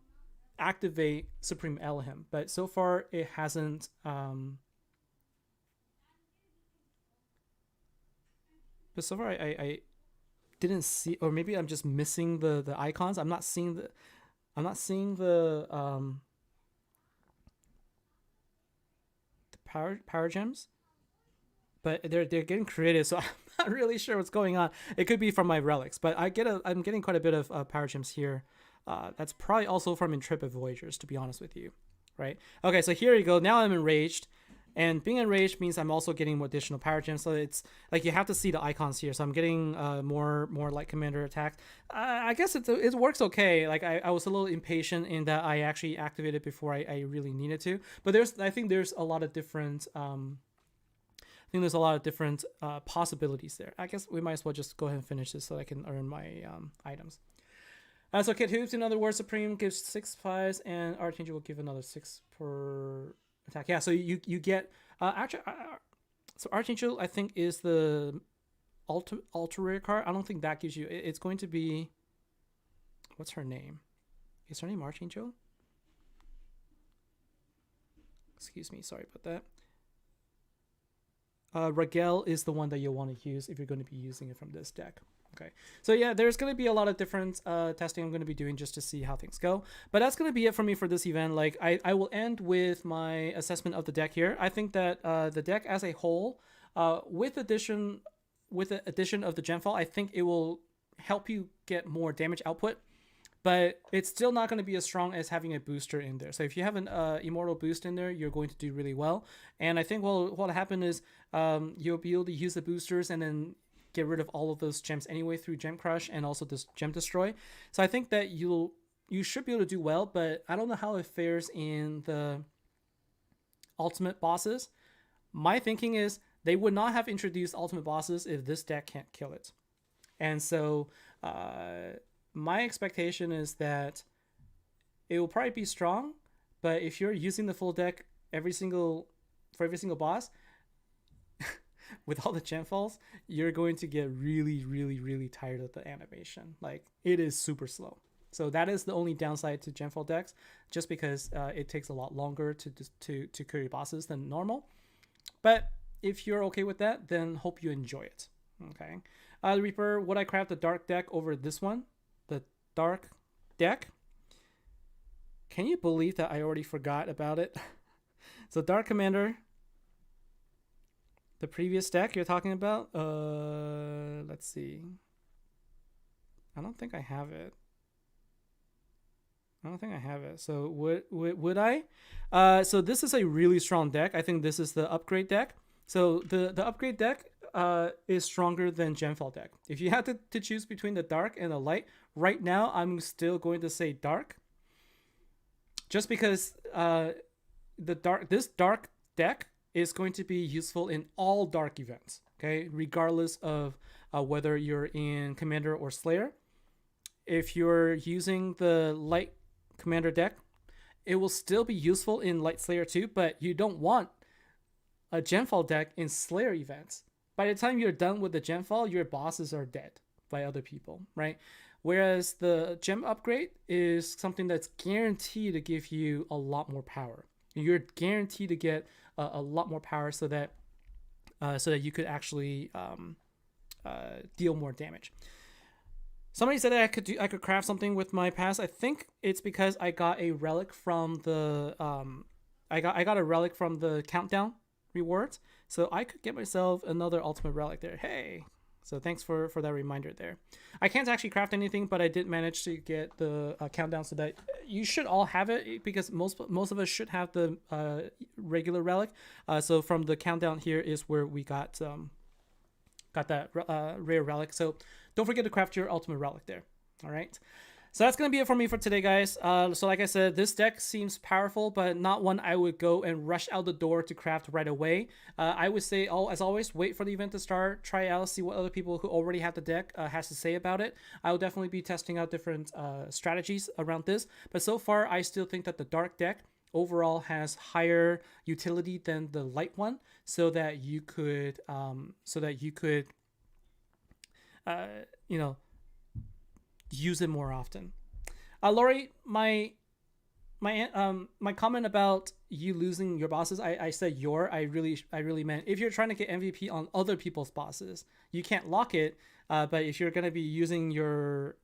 activate Supreme Elohim, but so far it hasn't. But so far I didn't see, or maybe I'm just missing the icons. I'm not seeing the power gems, but they're getting created, so I'm not really sure what's going on. It could be from my relics, but I'm getting quite a bit of power gems here. That's probably also from Intrepid Voyagers, to be honest with you, right? Okay, so here you go. Now I'm enraged. And being enraged means I'm also getting more additional power gems. So it's like you have to see the icons here. So I'm getting more Light Commander attacks. I guess it works okay. Like I was a little impatient in that I actually activated before I really needed to. But I think there's a lot of different possibilities there. I guess we might as well just go ahead and finish this so I can earn my items. So Kid Hoops, in other words, Supreme gives 6 5s, and Archangel will give another 6 per attack. Yeah, so you get so Archangel I think is the ultra rare card. I don't think that gives you. It's going to be, what's her name? Is her name Archangel? Excuse me, sorry about that. Ragel is the one that you'll want to use if you're going to be using it from this deck. Okay, so yeah, there's going to be a lot of different testing I'm going to be doing just to see how things go. But that's going to be it for me for this event. Like, I will end with my assessment of the deck here. I think that the deck as a whole, with the addition of the Gemfall, I think it will help you get more damage output. But it's still not going to be as strong as having a booster in there. So if you have an Immortal boost in there, you're going to do really well. And I think what'll happen is you'll be able to use the boosters and then get rid of all of those gems anyway through Gem Crush and also this Gem Destroy. So I think that you should be able to do well, but I don't know how it fares in the ultimate bosses. My thinking is they would not have introduced ultimate bosses if this deck can't kill it. And so my expectation is that it will probably be strong, but if you're using the full deck for every single boss, with all the gem falls, you're going to get really, really, really tired of the animation. Like, it is super slow. So that is the only downside to gemfall decks, just because it takes a lot longer to carry bosses than normal. But if you're okay with that, then hope you enjoy it. Okay. The Reaper, would I craft the dark deck over this one? The dark deck? Can you believe that I already forgot about it? So Dark Commander, the previous deck you're talking about, let's see. I don't think I have it. So would I? So this is a really strong deck. I think this is the upgrade deck. So the upgrade deck is stronger than Gemfall deck. If you had to choose between the dark and the light, right now I'm still going to say dark. Just because this dark deck is going to be useful in all dark events, okay? Regardless of whether you're in Commander or Slayer. If you're using the Light Commander deck, it will still be useful in Light Slayer too, but you don't want a Gemfall deck in Slayer events. By the time you're done with the Gemfall, your bosses are dead by other people, right? Whereas the Gem upgrade is something that's guaranteed to give you a lot more power. You're guaranteed to get a lot more power so that you could actually deal more damage. Somebody said that I could craft something with my pass. I think it's because I got a relic from the I got a relic from the countdown rewards, so I could get myself another ultimate relic there. Hey, so thanks for that reminder there. I can't actually craft anything, but I did manage to get the countdown, so that you should all have it, because most of us should have the regular relic. So from the countdown here is where we got that rare relic. So don't forget to craft your ultimate relic there. All right. So that's going to be it for me for today, guys. So like I said, this deck seems powerful, but not one I would go and rush out the door to craft right away. I would say, as always, wait for the event to start, try out, see what other people who already have the deck has to say about it. I will definitely be testing out different strategies around this. But so far, I still think that the dark deck overall has higher utility than the light one, so that you could use it more often. Lori, my comment about you losing your bosses, I said I really meant if you're trying to get MVP on other people's bosses, you can't lock it. But if you're going to be using your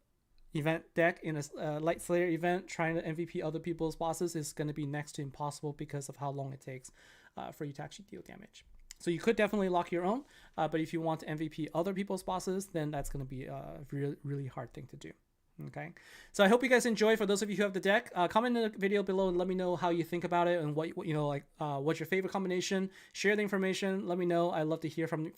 event deck in a Light Slayer event, trying to MVP other people's bosses is going to be next to impossible because of how long it takes for you to actually deal damage. So you could definitely lock your own, but if you want to MVP other people's bosses, then that's going to be a really hard thing to do. Okay, so I hope you guys enjoy. For those of you who have the deck, comment in the video below and let me know how you think about it and what you know, like what's your favorite combination. Share the information. Let me know. I love to hear from